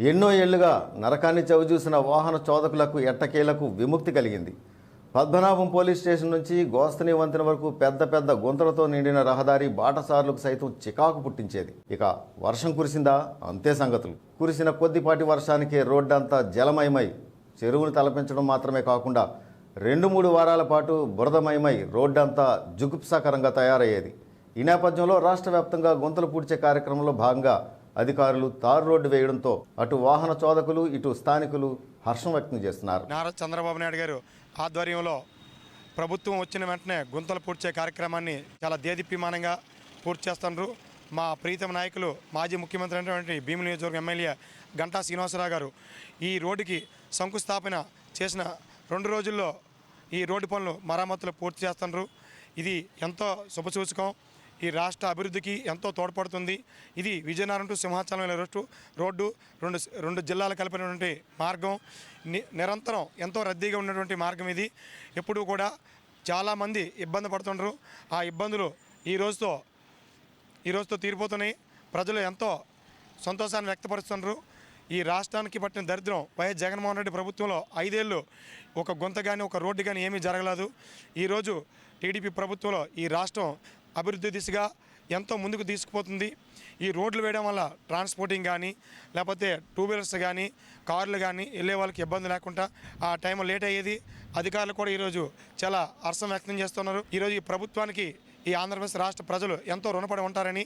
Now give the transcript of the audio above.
ఎన్నో ఏళ్లుగా నరకాన్ని చవిచూసిన వాహన చోదకులకు ఎట్టకేలకు విముక్తి కలిగింది. పద్మనాభం పోలీస్ స్టేషన్ నుంచి గోస్తని వంతెన వరకు పెద్ద పెద్ద గుంతలతో నిండిన రహదారి బాటసారులకు సైతం చికాకు పుట్టించేది. ఇక వర్షం కురిసిందా అంతే సంగతులు. కురిసిన కొద్దిపాటి వర్షానికే రోడ్డంతా జలమయమై చెరువును తలపించడం మాత్రమే కాకుండా 2-3 వారాల పాటు బురదమయమై రోడ్డంతా జుగుప్సాకరంగా తయారయ్యేది. ఈ నేపథ్యంలో రాష్ట్ర వ్యాప్తంగా గుంతలు పూడ్చే కార్యక్రమంలో భాగంగా అధికారులు తారు రోడ్డు వేయడంతో అటు వాహన చోదకులు ఇటు స్థానికులు హర్షం వ్యక్తం చేస్తున్నారు. నారా చంద్రబాబు నాయుడు గారు ఆధ్వర్యంలో ప్రభుత్వం వచ్చిన వెంటనే గుంతలు పూడ్చే కార్యక్రమాన్ని చాలా దేదీప్యమానంగా పూర్తి చేస్తున్నారు. మా ప్రీతమ నాయకులు మాజీ ముఖ్యమంత్రి అయినటువంటి భీమిలి నియోజకవర్గం ఎమ్మెల్యే గంటా శ్రీనివాసరావు గారు ఈ రోడ్డుకి శంకుస్థాపన చేసిన 2 రోజుల్లో ఈ రోడ్డు పనులు మరమ్మతులు పూర్తి చేస్తున్నారు. ఇది ఎంతో శుభసూచకం. ఈ రాష్ట్ర అభివృద్ధికి ఎంతో తోడ్పడుతుంది. ఇది విజయనగరం టు సింహాచలం రోడ్డు రెండు జిల్లాలు కలిపినటువంటి మార్గం. నిరంతరం ఎంతో రద్దీగా ఉన్నటువంటి మార్గం ఇది. ఎప్పుడూ కూడా చాలామంది ఇబ్బంది పడుతుంటారు. ఆ ఇబ్బందులు ఈ రోజుతో తీరిపోతున్నాయి. ప్రజలు ఎంతో సంతోషాన్ని వ్యక్తపరుస్తున్నారు. ఈ రాష్ట్రానికి పట్టిన దరిద్రం వైఎస్ జగన్మోహన్ రెడ్డి ప్రభుత్వంలో 5 ఏళ్ళు ఒక గుంత కానీ ఒక రోడ్డు కానీ ఏమీ జరగలేదు. ఈరోజు టీడీపీ ప్రభుత్వంలో ఈ రాష్ట్రం అభివృద్ధి దిశగా ఎంతో ముందుకు తీసుకుపోతుంది. ఈ రోడ్లు వేయడం వల్ల ట్రాన్స్పోర్టింగ్ కానీ లేకపోతే 2 వీలర్స్ కానీ కార్లు కానీ వెళ్ళే వాళ్ళకి ఇబ్బంది లేకుండా ఆ టైం లేట్ అయ్యేది. అధికారులు కూడా ఈరోజు చాలా హర్షం వ్యక్తం చేస్తున్నారు. ఈరోజు ఈ ప్రభుత్వానికి ఈ ఆంధ్రప్రదేశ్ రాష్ట్ర ప్రజలు ఎంతో రుణపడి ఉంటారని